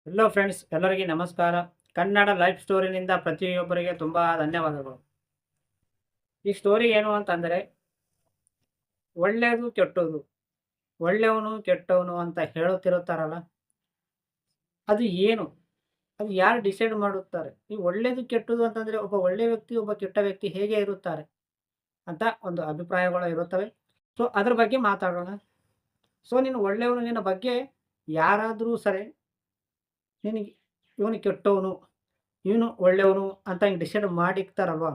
Hello friends, ಎಲ್ಲರಿಗೆ ನಮಸ್ಕಾರ. Kannada life ಸ್ಟೋರಿನಿಂದ ಪ್ರತಿಯೊಬ್ಬರಿಗೆ ತುಂಬ ಧನ್ಯವಾದಗಳು. ಈ ಸ್ಟೋರಿ ಏನು ಅಂತಂದರೆ, ಒಳ್ಳೆಯದು ಕೆಟ್ಟದು, ಒಳ್ಳೆಯವನು ಕೆಟ್ಟವನು ಅಂತ ಹೇಳುತ್ತಿರುತ್ತಾರಲ್ಲ, ಅದು ಏನು? ಅದು ಯಾರು ಡಿಸೈಡ್ ಮಾಡುತ್ತಾರೆ? ಈ ಒಳ್ಳೆಯದು ಕೆಟ್ಟದು ಅಂತಂದರೆ ಒಬ್ಬ ಒಳ್ಳೆಯ ವ್ಯಕ್ತಿ, ಒಬ್ಬ ಕೆಟ್ಟ ವ್ಯಕ್ತಿ ಹೇಗೆ ಇರುತ್ತಾರೆ ಅಂತ ಒಂದು ಅಭಿಪ್ರಾಯಗಳು ಇರುತ್ತವೆ. ಸೊ ಅದ್ರ ಬಗ್ಗೆ ಮಾತಾಡೋಣ. ಸೊ ನೀನು ಒಳ್ಳೆಯವನು, ನಿನ್ನ ಬಗ್ಗೆ ಯಾರಾದರೂ ಸರಿ ನಿನಗೆ ಇವನು ಕೆಟ್ಟವನು, ಇವನು ಒಳ್ಳೆಯವನು ಅಂತ ಹಿಂಗೆ ಡಿಸೈಡ್ ಮಾಡಿರ್ತಾರಲ್ವಾ.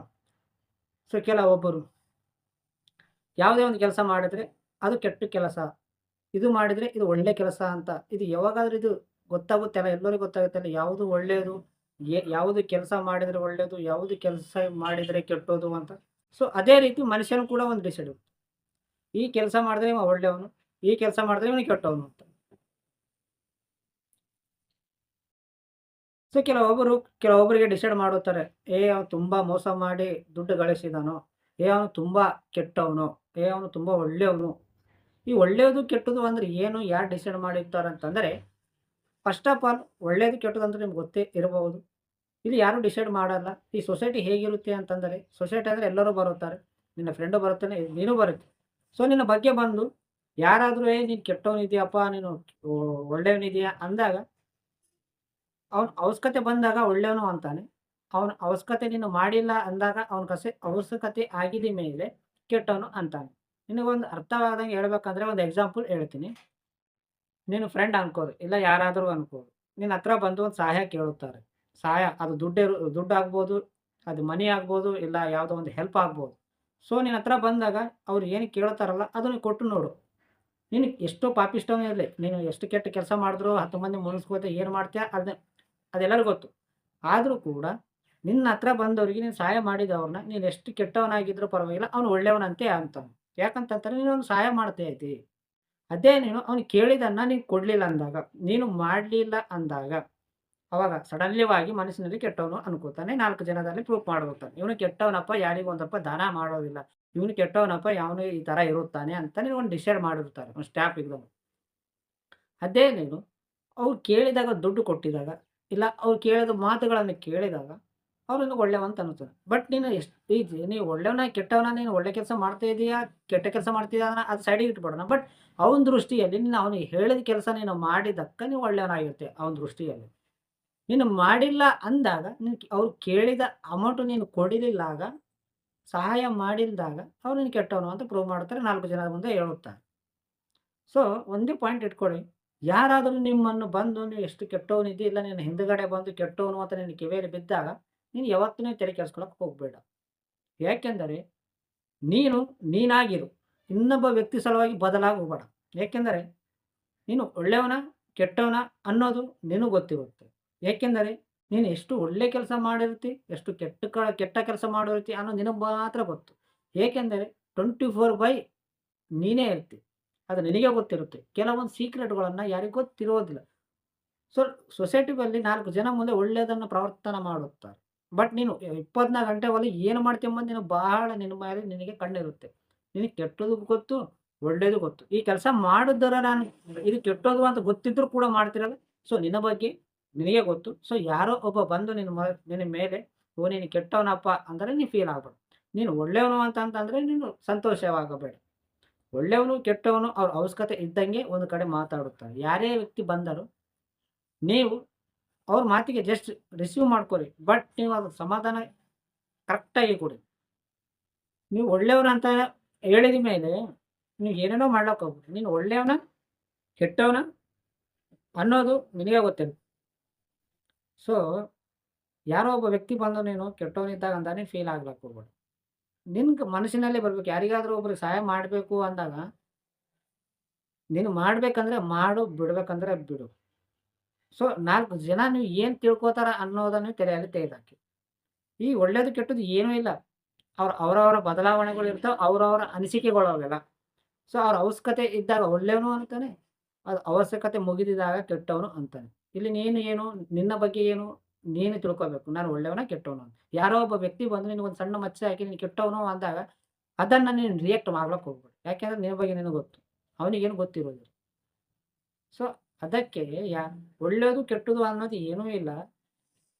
ಸೊ ಕೆಲವೊಬ್ಬರು ಯಾವುದೇ ಒಂದು ಕೆಲಸ ಮಾಡಿದ್ರೆ ಅದು ಕೆಟ್ಟ ಕೆಲಸ, ಇದು ಮಾಡಿದರೆ ಇದು ಒಳ್ಳೆ ಕೆಲಸ ಅಂತ ಇದು ಯಾವಾಗಾದ್ರೂ ಇದು ಗೊತ್ತಾಗುತ್ತಲ್ಲ, ಎಲ್ಲರಿಗೂ ಗೊತ್ತಾಗುತ್ತಲ್ಲ ಯಾವುದು ಒಳ್ಳೆಯದು, ಯಾವುದು ಕೆಲಸ ಮಾಡಿದರೆ ಒಳ್ಳೆಯದು, ಯಾವುದು ಕೆಲಸ ಮಾಡಿದರೆ ಕೆಟ್ಟೋದು ಅಂತ. ಸೊ ಅದೇ ರೀತಿ ಮನುಷ್ಯನು ಕೂಡ ಒಂದು ಡಿಸೈಡ್, ಈ ಕೆಲಸ ಮಾಡಿದ್ರೆ ಇವ ಒಳ್ಳೆಯವನು, ಈ ಕೆಲಸ ಮಾಡಿದ್ರೆ ಇವನು ಕೆಟ್ಟವನು ಅಂತ. ಸೊ ಕೆಲವೊಬ್ಬರಿಗೆ ಡಿಸೈಡ್ ಮಾಡುತ್ತಾರೆ, ಅವನು ತುಂಬಾ ಮೋಸ ಮಾಡಿ ದುಡ್ಡು ಗಳಿಸಿದನು, ಅವನು ತುಂಬಾ ಕೆಟ್ಟವನು, ಅವನು ತುಂಬಾ ಒಳ್ಳೆಯವನು. ಈ ಒಳ್ಳೆಯದು ಕೆಟ್ಟದು ಅಂದ್ರೆ ಏನು, ಯಾರು ಡಿಸೈಡ್ ಮಾಡಿರ್ತಾರೆ ಅಂತಂದರೆ, ಫಸ್ಟ್ ಆಫ್ ಆಲ್ ಒಳ್ಳೆಯದು ಕೆಟ್ಟದು ಅಂದ್ರೆ ನಿಮ್ಗೆ ಗೊತ್ತೇ ಇರಬಹುದು. ಇಲ್ಲಿ ಯಾರು ಡಿಸೈಡ್ ಮಾಡಲ್ಲ. ಈ ಸೊಸೈಟಿ ಹೇಗಿರುತ್ತೆ ಅಂತಂದರೆ, ಸೊಸೈಟಿ ಅಂದರೆ ಎಲ್ಲರೂ ಬರುತ್ತಾರೆ, ನಿನ್ನ ಫ್ರೆಂಡು ಬರುತ್ತಾನೆ, ನೀನು ಬರುತ್ತೆ. ಸೊ ನಿನ್ನ ಬಗ್ಗೆ ಬಂದು ಯಾರಾದರೂ ನೀನು ಕೆಟ್ಟವನಿದೆಯಪ್ಪ, ನೀನು ಒಳ್ಳೆಯವನಿದೆಯಾ ಅಂದಾಗ, ಅವನ ಅವಶ್ಯಕತೆ ಬಂದಾಗ ಒಳ್ಳೆಯವನು ಅಂತಾನೆ. ಅವನ ಅವಶ್ಯಕತೆ ನೀನು ಮಾಡಿಲ್ಲ ಅಂದಾಗ, ಅವಶ್ಯಕತೆ ಆಗಿದ ಮೇಲೆ ಕೆಟ್ಟವನು ಅಂತಾನೆ. ನಿನಗೊಂದು ಅರ್ಥವಾದಂಗೆ ಹೇಳ್ಬೇಕಂದ್ರೆ ಒಂದು ಎಕ್ಸಾಂಪಲ್ ಹೇಳ್ತೀನಿ. ನೀನು ಫ್ರೆಂಡ್ ಅನ್ಕೋರಿ, ಇಲ್ಲ ಯಾರಾದರೂ ಅನ್ಕೋರಿ. ನಿನ್ನ ಹತ್ರ ಬಂದು ಒಂದು ಸಹಾಯ ಕೇಳುತ್ತಾರೆ. ಸಹಾಯ ಅದು ದುಡ್ಡಾಗ್ಬೋದು, ಅದು ಮನಿ ಆಗ್ಬೋದು, ಇಲ್ಲ ಯಾವುದೋ ಒಂದು ಹೆಲ್ಪ್ ಆಗ್ಬೋದು. ಸೊ ನಿನ್ನ ಹತ್ರ ಬಂದಾಗ ಅವ್ರು ಏನು ಕೇಳ್ತಾರಲ್ಲ ಅದನ್ನು ಕೊಟ್ಟು ನೋಡು. ನೀನು ಎಷ್ಟೋ ಪಾಪಿಷ್ಠನೇ ಇರಲಿ, ನೀನು ಎಷ್ಟು ಕೆಟ್ಟ ಕೆಲಸ ಮಾಡಿದ್ರು 10 ಮಂದಿ ಮುನಿಸ್ಕೋತ ಏನು ಮಾಡ್ತೀಯ ಅದೆಲ್ಲರಿಗೂ ಗೊತ್ತು. ಆದರೂ ಕೂಡ ನಿನ್ನ ಹತ್ರ ಬಂದವರಿಗೆ ನೀನು ಸಹಾಯ ಮಾಡಿದವ್ರನ್ನ, ನೀನು ಎಷ್ಟು ಕೆಟ್ಟವನಾಗಿದ್ರೂ ಪರವಾಗಿಲ್ಲ, ಅವನು ಒಳ್ಳೆಯವನಂತೆ ಅಂತಾನೆ. ಯಾಕಂತಂತಾರೆ ನೀನು ಅವ್ನಿಗೆ ಸಹಾಯ ಮಾಡ್ತಾ ಇದ್ದಿ. ಅದೇ ನೀನು ಅವ್ನು ಕೇಳಿದ್ದನ್ನ ನೀನು ಕೊಡಲಿಲ್ಲ ಅಂದಾಗ, ನೀನು ಮಾಡಲಿಲ್ಲ ಅಂದಾಗ, ಅವಾಗ ಸಡನ್ಲಿವಾಗಿ ಮನಸ್ಸಿನಲ್ಲಿ ಕೆಟ್ಟವನು ಅನ್ಕೋತಾನೆ. 4 ಜನದಲ್ಲಿ ಪ್ರೂಫ್ ಮಾಡ್ಬಿಡ್ತಾನೆ. ಇವನು ಕೆಟ್ಟವನಪ್ಪ, ಯಾರಿಗೂ ಒಂದಪ್ಪ ದಾನ ಮಾಡೋದಿಲ್ಲ. ಇವನು ಕೆಟ್ಟವನಪ್ಪ, ಯಾವನು ಈ ಥರ ಇರುತ್ತಾನೆ ಅಂತ ನೀವು ಒಂದು ಡಿಸೈಡ್ ಮಾಡಿರ್ತಾರೆ ಒಂದು ಸ್ಟಾಪ್ ಎಕ್ಸಾಮ್. ಅದೇ ನೀನು ಅವ್ರು ಕೇಳಿದಾಗ ದುಡ್ಡು ಕೊಟ್ಟಿದಾಗ, ಇಲ್ಲ ಅವ್ರು ಕೇಳಿದ ಮಾತುಗಳನ್ನು ಕೇಳಿದಾಗ, ಅವ್ರು ನಿನಗೆ ಒಳ್ಳೆಯವಂತ ಅನ್ನುತ್ತಾನೆ. ಬಟ್ ನೀನು ಎಷ್ಟು ಈಜಿ ನೀವು ಒಳ್ಳೆಯವನ, ಕೆಟ್ಟವನ, ನೀನು ಒಳ್ಳೆ ಕೆಲಸ ಮಾಡ್ತಾ ಇದೀಯಾ, ಕೆಟ್ಟ ಕೆಲಸ ಮಾಡ್ತಿದ್ದೀಯಾ ಅದು ಸೈಡಿಗೆ ಇಟ್ಬಿಡೋಣ. ಬಟ್ ಅವನ ದೃಷ್ಟಿಯಲ್ಲಿ ನೀನು ಅವನಿಗೆ ಹೇಳಿದ ಕೆಲಸ ನೀನು ಮಾಡಿದ್ದಕ್ಕೆ ನೀವು ಒಳ್ಳೆಯವನಾಗಿರ್ತೀಯ ಅವನ ದೃಷ್ಟಿಯಲ್ಲಿ. ನೀನು ಮಾಡಿಲ್ಲ ಅಂದಾಗ, ಅವ್ರು ಕೇಳಿದ ಅಮೌಂಟ್ ನೀನು ಕೊಡಲಿಲ್ಲಾಗ, ಸಹಾಯ ಮಾಡಿಲ್ದಾಗ, ಅವ್ರು ನೀನು ಕೆಟ್ಟವನು ಅಂತ ಪ್ರೂವ್ ಮಾಡ್ತಾರೆ, 4 ಜನರ ಮುಂದೆ ಹೇಳುತ್ತಾರೆ. ಸೊ ಒಂದೇ ಪಾಯಿಂಟ್ ಇಟ್ಕೊಳ್ಳಿ. ಯಾರಾದರೂ ನಿಮ್ಮನ್ನು ಬಂದು ನೀವು ಎಷ್ಟು ಕೆಟ್ಟವನಿದ್ದಿ, ಇಲ್ಲ ನೀನು ಹಿಂದುಗಡೆ ಬಂದು ಕೆಟ್ಟವನು ಅಂತ ನಿನ್ನ ಕಿವಿಯಲ್ಲಿ ಬಿದ್ದಾಗ, ನೀನು ಯಾವತ್ತೂ ತಲೆ ಕೆಡಿಸ್ಕೊಳ್ಳೋಕೆ ಹೋಗಬೇಡ. ಯಾಕೆಂದರೆ ನೀನು ನೀನಾಗಿರು. ಇನ್ನೊಬ್ಬ ವ್ಯಕ್ತಿ ಸಲುವಾಗಿ ಬದಲಾಗಿ ಹೋಗಬೇಡ. ಏಕೆಂದರೆ ನೀನು ಒಳ್ಳೆಯವನ, ಕೆಟ್ಟವನ ಅನ್ನೋದು ನಿನಗೆ ಗೊತ್ತಿರುತ್ತೆ. ಏಕೆಂದರೆ ನೀನು ಎಷ್ಟು ಒಳ್ಳೆ ಕೆಲಸ ಮಾಡಿರ್ತಿ, ಎಷ್ಟು ಕೆಟ್ಟ ಕೆಲಸ ಮಾಡಿರ್ತಿ ಅನ್ನೋದು ನಿನಗೆ ಮಾತ್ರ ಗೊತ್ತು. ಏಕೆಂದರೆ 24/7 ನೀನೇ ಇರ್ತಿ. ಅದು ನಿನಗೆ ಗೊತ್ತಿರುತ್ತೆ. ಕೆಲವೊಂದು ಸೀಕ್ರೆಟ್‌ಗಳನ್ನು ಯಾರಿಗೂ ಗೊತ್ತಿರೋದಿಲ್ಲ. ಸೊ ಸೊಸೈಟಿಯಲ್ಲಿ 4 ಜನ ಮುಂದೆ ಒಳ್ಳೆಯದನ್ನು ಪ್ರವರ್ತನ ಮಾಡುತ್ತಾರೆ. ಬಟ್ ನೀನು 24 ಗಂಟೆ ಒಳಗೆ ಏನು ಮಾಡ್ತೀಯ ಎಂಬುದು ನಿನಗೆ ಬಹಳ, ನಿನ್ನ ಮೇಲೆ ನಿನಗೆ ಕಣ್ಣಿರುತ್ತೆ. ನಿನಗೆ ಕೆಟ್ಟದ್ದು ಗೊತ್ತು, ಒಳ್ಳೆಯದು ಗೊತ್ತು. ಈ ಕೆಲಸ ಮಾಡಿದ್ದರ ನಾನು ಇದು ಕೆಟ್ಟದ್ದು ಅಂತ ಗೊತ್ತಿದ್ರೂ ಕೂಡ ಮಾಡ್ತಿರಲ್ಲ. ಸೊ ನಿನ್ನ ಬಗ್ಗೆ ನಿನಗೆ ಗೊತ್ತು. ಸೊ ಯಾರೋ ಒಬ್ಬ ಬಂದು ನಿನ್ನ ಮೇಲೆ ಓ ನೀನು ಕೆಟ್ಟವನಪ್ಪ ಅಂದರೆ ನೀನು ಫೀಲ್ ಆಗ್ಬೇಡ. ನೀನು ಒಳ್ಳೆಯವನು ಅಂತಂದ್ರೆ ನೀನು ಸಂತೋಷವಾಗಬೇಡ. ಒಳ್ಳೆಯವನು, ಕೆಟ್ಟವನು ಅವ್ರ ಅವಶ್ಯಕತೆ ಇದ್ದಂಗೆ ಒಂದು ಕಡೆ ಮಾತಾಡುತ್ತಾರೆ. ಯಾರೇ ವ್ಯಕ್ತಿ ಬಂದರೂ ನೀವು ಅವ್ರ ಮಾತಿಗೆ ಜಸ್ಟ್ ರಿಸೀವ್ ಮಾಡ್ಕೊರಿ. ಬಟ್ ನೀವು ಅದು ಸಮಾಧಾನ ಕರೆಕ್ಟಾಗಿ ಕೊಡಿ. ನೀವು ಒಳ್ಳೆಯವರು ಅಂತ ಹೇಳಿದ ಮೇಲೆ ನೀವು ಏನೇನೋ ಮಾಡ್ಲಿಕ್ಕೆ ಹೋಗ್ಬೇಡಿ. ನೀನು ಒಳ್ಳೆಯವನ, ಕೆಟ್ಟವನ ಅನ್ನೋದು ನಿನಗೆ ಗೊತ್ತಿರುತ್ತೆ. ಸೊ ಯಾರೋ ಒಬ್ಬ ವ್ಯಕ್ತಿ ಬಂದು ನೀನು ಕೆಟ್ಟವನಿದ್ದಾಗ ಅಂತಾನೆ ಫೀಲ್ ಆಗ್ಲಿಕ್ಕೆ ಹೋಗ್ಬೇಡ. ನಿನ್ಗೆ ಮನಸ್ಸಿನಲ್ಲೇ ಬರ್ಬೇಕು. ಯಾರಿಗಾದ್ರೂ ಒಬ್ರಿಗೆ ಸಹಾಯ ಮಾಡಬೇಕು ಅಂದಾಗ, ನೀನು ಮಾಡ್ಬೇಕಂದ್ರೆ ಮಾಡು, ಬಿಡ್ಬೇಕಂದ್ರೆ ಬಿಡು. ಸೊ 4 ಜನ ನೀವು ಏನು ತಿಳ್ಕೋತಾರ ಅನ್ನೋದನ್ನು ತಲೆಯಲ್ಲಿ ತೆಗೆದುಹಾಕಿ. ಈ ಒಳ್ಳೇದು ಕೆಟ್ಟದ್ದು ಏನೂ ಇಲ್ಲ. ಅವರವರ ಬದಲಾವಣೆಗಳು ಇರ್ತಾವೆ, ಅವರವರ ಅನಿಸಿಕೆಗಳು ಅವೆಲ್ಲ. ಸೊ ಅವ್ರ ಅವಶ್ಯಕತೆ ಇದ್ದಾಗ ಒಳ್ಳೆಯವನು ಅಂತಾನೆ, ಅದು ಅವಶ್ಯಕತೆ ಮುಗಿದಿದಾಗ ಕೆಟ್ಟವನು ಅಂತಾನೆ. ಇಲ್ಲಿ ನೀನು ಏನು, ನಿನ್ನ ಬಗ್ಗೆ ಏನು ನೀನು ತಿಳ್ಕೋಬೇಕು. ನಾನು ಒಳ್ಳೆಯವನ, ಕೆಟ್ಟವನು ಅಂತ. ಯಾರೋ ಒಬ್ಬ ವ್ಯಕ್ತಿ ಬಂದು ನಿನಗೊಂದು ಸಣ್ಣ ಮಚ್ಚೆ ಹಾಕಿ ನೀನು ಕೆಟ್ಟವನು ಅಂದಾಗ, ಅದನ್ನು ನೀನು ರಿಯಾಕ್ಟ್ ಮಾಡ್ಲಿಕ್ಕೆ ಹೋಗ್ಬೇಡ. ಯಾಕೆಂದ್ರೆ ನಿನ್ನ ಬಗ್ಗೆ ನಿನಗೆ ಗೊತ್ತು. ಅವನಿಗೇನು ಗೊತ್ತಿರೋದಿಲ್ಲ. ಸೊ ಅದಕ್ಕೆ ಯಾ ಒಳ್ಳೆಯದು ಕೆಟ್ಟದು ಅನ್ನೋದು ಏನೂ ಇಲ್ಲ.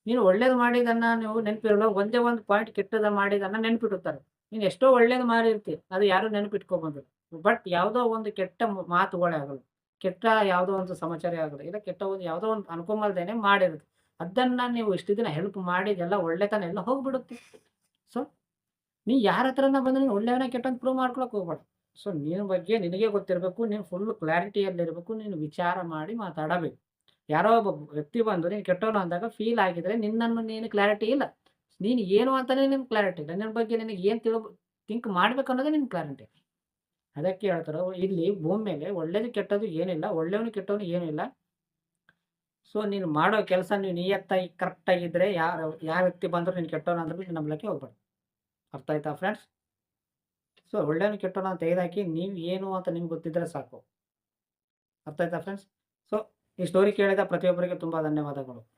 ನೀನು ಒಳ್ಳೇದು ಮಾಡಿದ್ದನ್ನ ನೀವು ನೆನಪಿರಲ್ಲ. ಒಂದೇ ಒಂದು ಪಾಯಿಂಟ್ ಕೆಟ್ಟದ ಮಾಡಿದ್ದನ್ನ ನೆನಪಿಡುತ್ತಾರೆ. ನೀನು ಎಷ್ಟೋ ಒಳ್ಳೇದು ಮಾಡಿರ್ತಿ. ಅದು ಯಾರು ನೆನಪಿಟ್ಕೊಂಬಂದಿಲ್ಲ. ಬಟ್ ಯಾವುದೋ ಒಂದು ಕೆಟ್ಟ ಮಾತುಗಳೇ ಆಗಲಿ, ಕೆಟ್ಟ ಯಾವುದೋ ಒಂದು ಸಮಾಚಾರ ಆಗಲಿ, ಇಲ್ಲ ಕೆಟ್ಟ ಒಂದು ಯಾವುದೋ ಒಂದು ಅನ್ಕೊಂಬಲ್ದೇನೆ ಮಾಡಿರುತ್ತೆ. ಅದನ್ನ ನೀವು ಇಷ್ಟು ದಿನ ಹೆಲ್ಪ್ ಮಾಡಿದ್ದೆಲ್ಲ ಒಳ್ಳೆತನ ಎಲ್ಲ ಹೋಗ್ಬಿಡುತ್ತೆ. ಸೊ, ನೀ ಯಾರ ಹತ್ರನ ಬಂದು ನೀನು ಒಳ್ಳೆಯವನ ಕೆಟ್ಟವನ ಪ್ರೂವ್ ಮಾಡ್ಕೊಳಕ್ ಹೋಗ್ಬೇಡ. ಸೊ, ನಿನ್ನ ಬಗ್ಗೆ ನಿನಗೆ ಗೊತ್ತಿರಬೇಕು. ನೀನು ಫುಲ್ ಕ್ಲಾರಿಟಿಯಲ್ಲಿರಬೇಕು. ನೀನು ವಿಚಾರ ಮಾಡಿ ಮಾತಾಡಬೇಕು. ಯಾರೋ ಒಬ್ಬ ವ್ಯಕ್ತಿ ಬಂದು ನೀನು ಕೆಟ್ಟವನು ಅಂದಾಗ ಫೀಲ್ ಆಗಿದ್ರೆ ನಿನ್ನನ್ನು ನೀನು ಕ್ಲಾರಿಟಿ ಇಲ್ಲ. ನೀನು ಏನು ಅಂತಾನೆ ನಿನ್ಗೆ ಕ್ಲಾರಿಟಿ ಇಲ್ಲ. ನಿನ್ನ ಬಗ್ಗೆ ನಿನಗೆ ಏನು ಥಿಂಕ್ ಮಾಡ್ಬೇಕು ಅನ್ನೋದೇ ನಿನ್ಗೆ ಕ್ಲಾರಿಟಿ. ಅದಕ್ಕೆ ಹೇಳ್ತಾರೆ ಇಲ್ಲಿ ಭೂಮಿ ಮೇಲೆ ಒಳ್ಳೇದು ಕೆಟ್ಟದ್ದು ಏನಿಲ್ಲ. ಒಳ್ಳೆಯವನು ಕೆಟ್ಟವನು ಏನೂ ಇಲ್ಲ. ಸೊ, ನೀನು ಮಾಡೋ ಕೆಲಸ ನೀವು ನಿಯತ್ತಾಗಿ ಕರೆಕ್ಟಾಗಿದ್ದರೆ ಯಾವ ವ್ಯಕ್ತಿ ಬಂದರೂ ನೀನು ಕೆಟ್ಟವನು ಅಂದ್ರೂ ನೀನು ನಂಬಲಿಕ್ಕೆ ಹೋಗ್ಬೇಡ. ಅರ್ಥ ಆಯ್ತಾ ಫ್ರೆಂಡ್ಸ್? ಸೊ, ಒಳ್ಳೆಯವನು ಕೆಟ್ಟವನು ತೆಗೆದುಹಾಕಿ ನೀವು ಏನು ಅಂತ ನಿಮ್ಗೆ ಗೊತ್ತಿದ್ದರೆ ಸಾಕು. ಅರ್ಥ ಆಯ್ತಾ ಫ್ರೆಂಡ್ಸ್? ಸೊ, ಈ ಸ್ಟೋರಿ ಕೇಳಿದ ಪ್ರತಿಯೊಬ್ಬರಿಗೆ ತುಂಬ ಧನ್ಯವಾದಗಳು.